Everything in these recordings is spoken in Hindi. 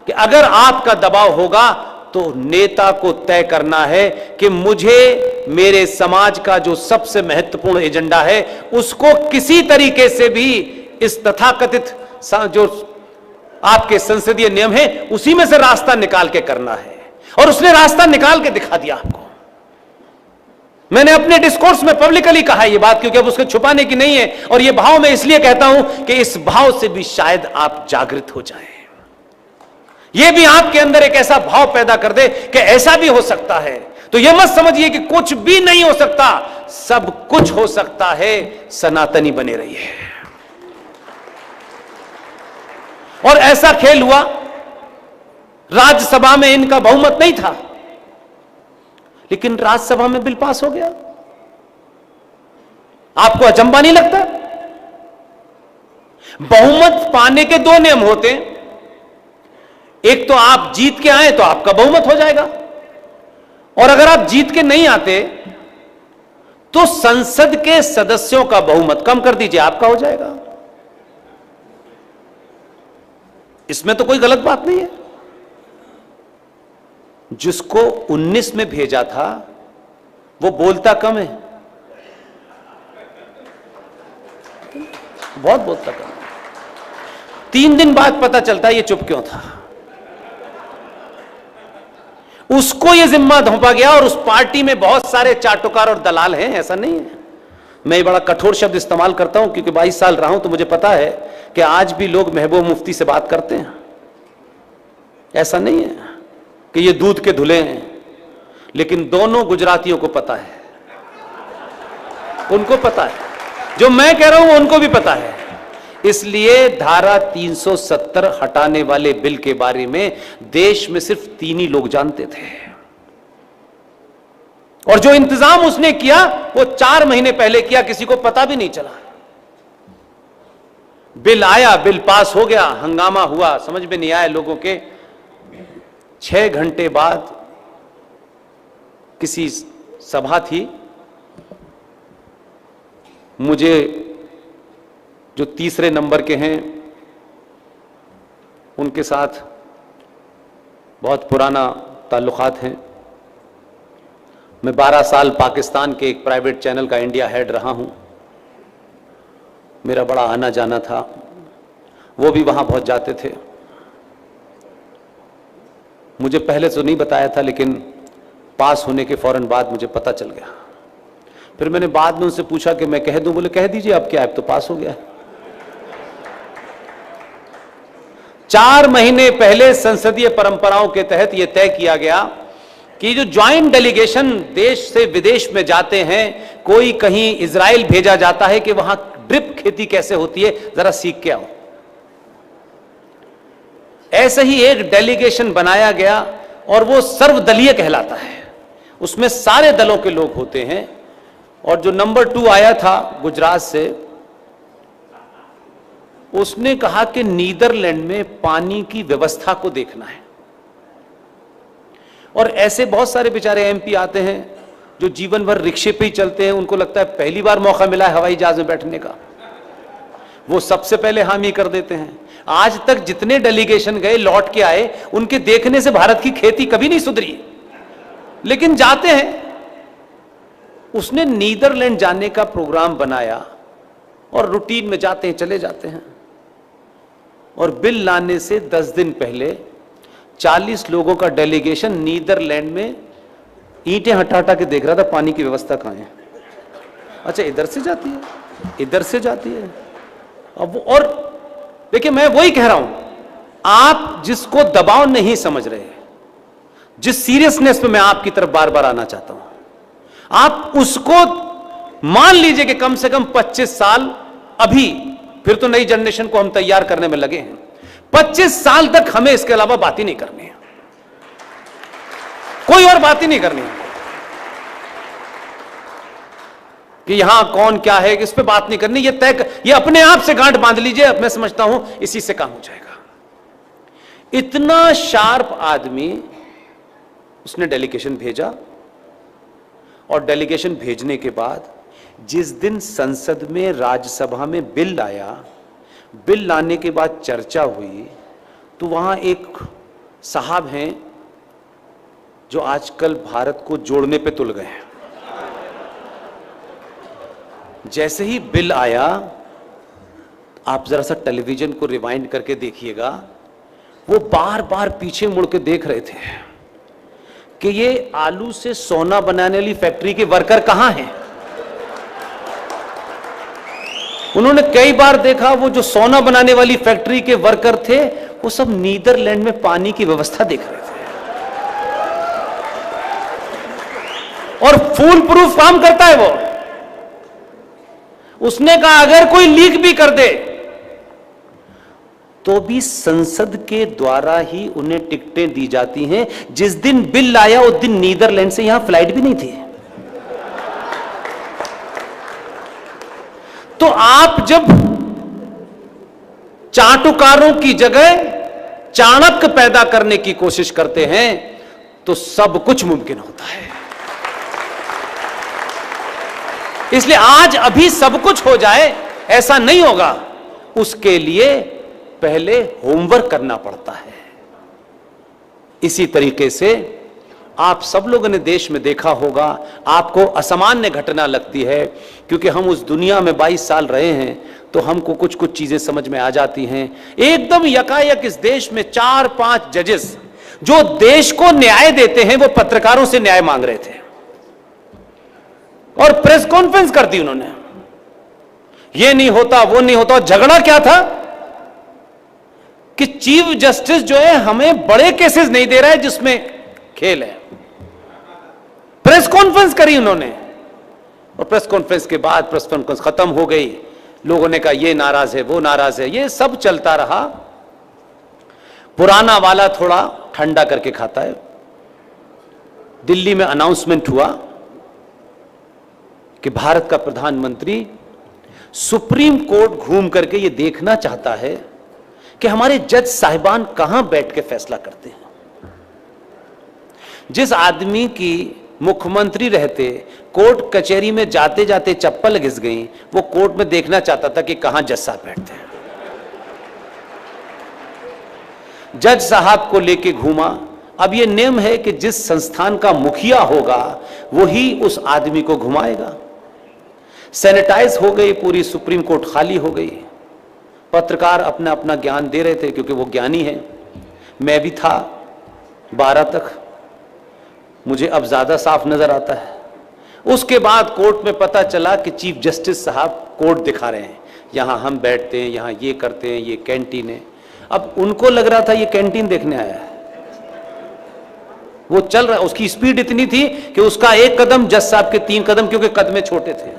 कि अगर आपका दबाव होगा तो नेता को तय करना है कि मुझे मेरे समाज का जो सबसे महत्वपूर्ण एजेंडा है उसको किसी तरीके से भी इस तथाकथित जो आपके संसदीय नियम है उसी में से रास्ता निकाल के करना है। और उसने रास्ता निकाल के दिखा दिया आपको। मैंने अपने डिस्कोर्स में पब्लिकली कहा यह बात, क्योंकि अब उसको छुपाने की नहीं है। और यह भाव मैं इसलिए कहता हूं कि इस भाव से भी शायद आप जागृत हो जाएं। यह भी आपके अंदर एक ऐसा भाव पैदा कर दे कि ऐसा भी हो सकता है। तो यह मत समझिए कि कुछ भी नहीं हो सकता, सब कुछ हो सकता है। सनातनी बने रहिए। और ऐसा खेल हुआ, राज्यसभा में इनका बहुमत नहीं था, लेकिन राज्यसभा में बिल पास हो गया। आपको अचंभा नहीं लगता? बहुमत पाने के दो नियम होते हैं। एक तो आप जीत के आए तो आपका बहुमत हो जाएगा, और अगर आप जीत के नहीं आते तो संसद के सदस्यों का बहुमत कम कर दीजिए, आपका हो जाएगा। इसमें तो कोई गलत बात नहीं है। जिसको 19 में भेजा था वो बोलता कम है, बहुत बोलता कम है। 3 दिन बाद पता चलता है ये चुप क्यों था। उसको ये जिम्मा सौंपा गया, और उस पार्टी में बहुत सारे चाटुकार और दलाल हैं, ऐसा नहीं है। मैं बड़ा कठोर शब्द इस्तेमाल करता हूं क्योंकि 22 साल रहा हूं, तो मुझे पता है कि आज भी लोग महबूब मुफ्ती से बात करते हैं। ऐसा नहीं है कि ये दूध के धुले हैं, लेकिन दोनों गुजरातियों को पता है, उनको पता है। जो मैं कह रहा हूं उनको भी पता है। इसलिए धारा 370 हटाने वाले बिल के बारे में देश में सिर्फ 3 ही लोग जानते थे, और जो इंतजाम उसने किया वो 4 महीने पहले किया, किसी को पता भी नहीं चला। बिल आया, बिल पास हो गया, हंगामा हुआ, समझ में नहीं आया लोगों के। 6 घंटे बाद किसी सभा थी, मुझे जो तीसरे नंबर के हैं उनके साथ बहुत पुराना ताल्लुकात हैं। मैं 12 साल पाकिस्तान के एक प्राइवेट चैनल का इंडिया हेड रहा हूं। मेरा बड़ा आना जाना था, वो भी वहां बहुत जाते थे। मुझे पहले तो नहीं बताया था, लेकिन पास होने के फौरन बाद मुझे पता चल गया। फिर मैंने बाद में उनसे पूछा कि मैं कह दूं, बोले कह दीजिए, अब क्या है, अब तो पास हो गया है। 4 महीने पहले संसदीय परंपराओं के तहत यह तय किया गया कि जो ज्वाइंट डेलीगेशन देश से विदेश में जाते हैं, कोई कहीं इजराइल भेजा जाता है कि वहां ड्रिप खेती कैसे होती है जरा सीख के आओ। ऐसे ही एक डेलीगेशन बनाया गया, और वो सर्वदलीय कहलाता है। उसमें सारे दलों के लोग होते हैं। और जो नंबर 2 आया था गुजरात से, उसने कहा कि नीदरलैंड में पानी की व्यवस्था को देखना है। और ऐसे बहुत सारे बेचारे एमपी आते हैं जो जीवन भर रिक्शे पे ही चलते हैं, उनको लगता है पहली बार मौका मिला है हवाई जहाज में बैठने का, वो सबसे पहले हामी कर देते हैं। आज तक जितने डेलीगेशन गए लौट के आए, उनके देखने से भारत की खेती कभी नहीं सुधरी, लेकिन जाते हैं। उसने नीदरलैंड जाने का प्रोग्राम बनाया, और रूटीन में जाते हैं, चले जाते हैं। और बिल लाने से 10 दिन पहले 40 लोगों का डेलीगेशन नीदरलैंड में ईंटें हटा हटा के देख रहा था पानी की व्यवस्था कहां है। अच्छा, इधर से जाती है, इधर से जाती है। अब और देखिए, मैं वही कह रहा हूं, आप जिसको दबाव नहीं समझ रहे, जिस सीरियसनेस पे मैं आपकी तरफ बार बार आना चाहता हूं, आप उसको मान लीजिए कि कम से कम 25 साल, अभी फिर तो नई जनरेशन को हम तैयार करने में लगे हैं, 25 साल तक हमें इसके अलावा बात ही नहीं करनी है, कोई और बात ही नहीं करनी है कि यहां कौन क्या है, इस पे बात नहीं करनी। ये अपने आप से गांठ बांध लीजिए। मैं समझता हूं इसी से काम हो जाएगा। इतना शार्प आदमी, उसने डेलीगेशन भेजा, और डेलीगेशन भेजने के बाद जिस दिन संसद में, राज्यसभा में बिल आया, बिल लाने के बाद चर्चा हुई, तो वहां एक साहब हैं जो आजकल भारत को जोड़ने पे तुल गए हैं। जैसे ही बिल आया, आप जरा सा टेलीविजन को रिवाइंड करके देखिएगा, वो बार बार पीछे मुड़ के देख रहे थे कि ये आलू से सोना बनाने वाली फैक्ट्री के वर्कर कहां हैं। उन्होंने कई बार देखा वो जो सोना बनाने वाली फैक्ट्री के वर्कर थे वो सब नीदरलैंड में पानी की व्यवस्था देख रहे थे और फूल प्रूफ काम करता है वो। उसने कहा अगर कोई लीक भी कर दे तो भी संसद के द्वारा ही उन्हें टिकटें दी जाती हैं। जिस दिन बिल आया उस दिन नीदरलैंड से यहां फ्लाइट भी नहीं थी। तो आप जब चाटुकारों की जगह चाणक्य पैदा करने की कोशिश करते हैं तो सब कुछ मुमकिन होता है। इसलिए आज अभी सब कुछ हो जाए ऐसा नहीं होगा, उसके लिए पहले होमवर्क करना पड़ता है। इसी तरीके से आप सब लोगों ने देश में देखा होगा, आपको असामान्य घटना लगती है क्योंकि हम उस दुनिया में 22 साल रहे हैं तो हमको कुछ कुछ चीजें समझ में आ जाती हैं। एकदम यकायक इस देश में 4-5 जजेस जो देश को न्याय देते हैं वो पत्रकारों से न्याय मांग रहे थे और प्रेस कॉन्फ्रेंस कर दी उन्होंने। ये नहीं होता, वो नहीं होता। झगड़ा क्या था कि चीफ जस्टिस जो है हमें बड़े केसेस नहीं दे रहा है जिसमें खेल है। प्रेस कॉन्फ्रेंस करी उन्होंने और प्रेस कॉन्फ्रेंस के बाद प्रेस कॉन्फ्रेंस खत्म हो गई। लोगों ने कहा ये नाराज है, वो नाराज है, ये सब चलता रहा। पुराना वाला थोड़ा ठंडा करके खाता है। दिल्ली में अनाउंसमेंट हुआ कि भारत का प्रधानमंत्री सुप्रीम कोर्ट घूम करके ये देखना चाहता है कि हमारे जज साहिबान कहां बैठ के फैसला करते हैं। जिस आदमी की मुख्यमंत्री रहते कोर्ट कचहरी में जाते जाते चप्पल घिस गई, वो कोर्ट में देखना चाहता था कि कहां जज साहब बैठते हैं। जज साहब को लेके घूमा। अब ये नियम है कि जिस संस्थान का मुखिया होगा वही उस आदमी को घुमाएगा। सैनिटाइज हो गई पूरी सुप्रीम कोर्ट, खाली हो गई। पत्रकार अपना अपना ज्ञान दे रहे थे क्योंकि वो ज्ञानी है। मैं भी था 12 तक, मुझे अब ज्यादा साफ नजर आता है। उसके बाद कोर्ट में पता चला कि चीफ जस्टिस साहब कोर्ट दिखा रहे हैं, यहां हम बैठते हैं, यहां ये करते हैं, ये कैंटीन है। अब उनको लग रहा था ये कैंटीन देखने आया है। वो चल रहा, उसकी स्पीड इतनी थी कि उसका एक कदम जज साहब के 3 कदम, क्योंकि कदमे छोटे थे।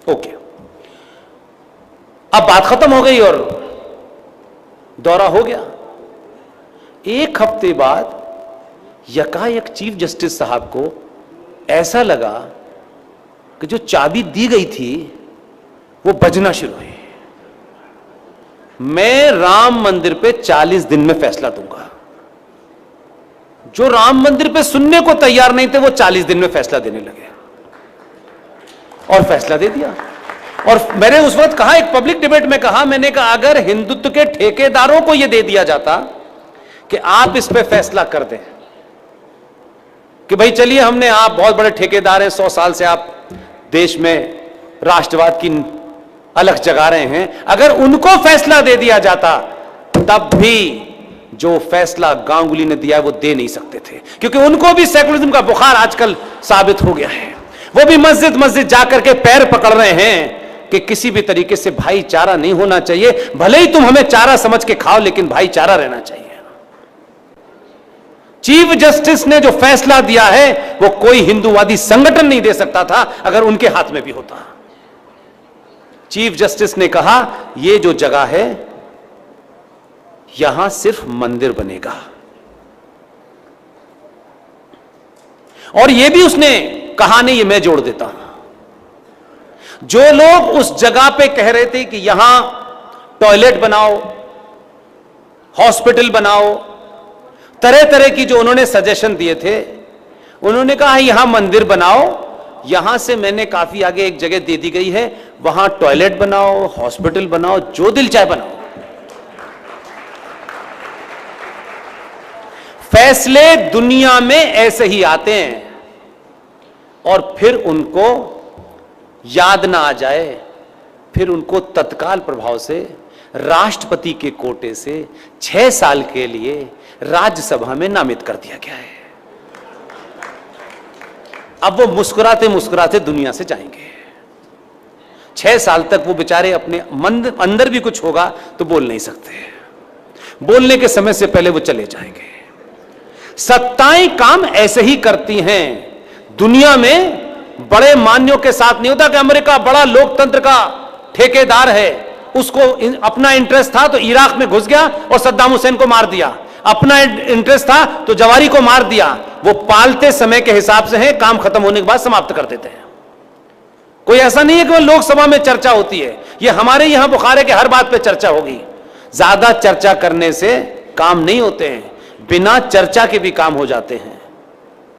ओके, अब बात खत्म हो गई और दौरा हो गया। एक हफ्ते बाद यकायक चीफ जस्टिस साहब को ऐसा लगा कि जो चाबी दी गई थी वो बजना शुरू हुई। मैं राम मंदिर पे 40 दिन में फैसला दूंगा। जो राम मंदिर पे सुनने को तैयार नहीं थे वो 40 दिन में फैसला देने लगे और फैसला दे दिया। और मैंने उस वक्त कहा, एक पब्लिक डिबेट में कहा, मैंने कहा अगर हिंदुत्व के ठेकेदारों को यह दे दिया जाता कि आप इस पे फैसला कर दें कि भाई चलिए हमने, आप बहुत बड़े ठेकेदार हैं, 100 साल से आप देश में राष्ट्रवाद की अलग जगा रहे हैं, अगर उनको फैसला दे दिया जाता तब भी जो फैसला गांगुली ने दिया वो दे नहीं सकते थे, क्योंकि उनको भी सेकुलरिज्म का बुखार आजकल साबित हो गया है। वो भी मस्जिद मस्जिद जाकर के पैर पकड़ रहे हैं कि किसी भी तरीके से भाईचारा नहीं होना चाहिए, भले ही तुम हमें चारा समझ के खाओ लेकिन भाईचारा रहना चाहिए। चीफ जस्टिस ने जो फैसला दिया है वो कोई हिंदूवादी संगठन नहीं दे सकता था अगर उनके हाथ में भी होता। चीफ जस्टिस ने कहा ये जो जगह है यहां सिर्फ मंदिर बनेगा, और ये भी उसने कहा नहीं, ये मैं जोड़ देता हूं। जो लोग उस जगह पे कह रहे थे कि यहां टॉयलेट बनाओ, हॉस्पिटल बनाओ, तरह तरह की जो उन्होंने सजेशन दिए थे, उन्होंने कहा यहां मंदिर बनाओ, यहां से मैंने काफी आगे एक जगह दे दी गई है, वहां टॉयलेट बनाओ, हॉस्पिटल बनाओ, जो दिल चाहे बनाओ। फैसले दुनिया में ऐसे ही आते हैं और फिर उनको याद ना आ जाए, फिर उनको तत्काल प्रभाव से राष्ट्रपति के कोटे से 6 साल के लिए राज्यसभा में नामित कर दिया गया है। अब वो मुस्कुराते मुस्कुराते दुनिया से जाएंगे। 6 साल तक वो बेचारे अपने मन अंदर भी कुछ होगा तो बोल नहीं सकते, बोलने के समय से पहले वो चले जाएंगे। सत्ताएं काम ऐसे ही करती हैं। दुनिया में बड़े मान्यों के साथ नहीं होता कि अमेरिका बड़ा लोकतंत्र का ठेकेदार है, उसको अपना इंटरेस्ट था तो इराक में घुस गया और सद्दाम हुसैन को मार दिया, अपना इंटरेस्ट था तो जवारी को मार दिया। वो पालते समय के हिसाब से है, काम खत्म होने के बाद समाप्त कर देते हैं। कोई ऐसा नहीं है कि वो लोकसभा में चर्चा होती है, ये हमारे यहां बुखार है कि हर बात पे चर्चा होगी। ज्यादा चर्चा करने से काम नहीं होते हैं, बिना चर्चा के भी काम हो जाते हैं।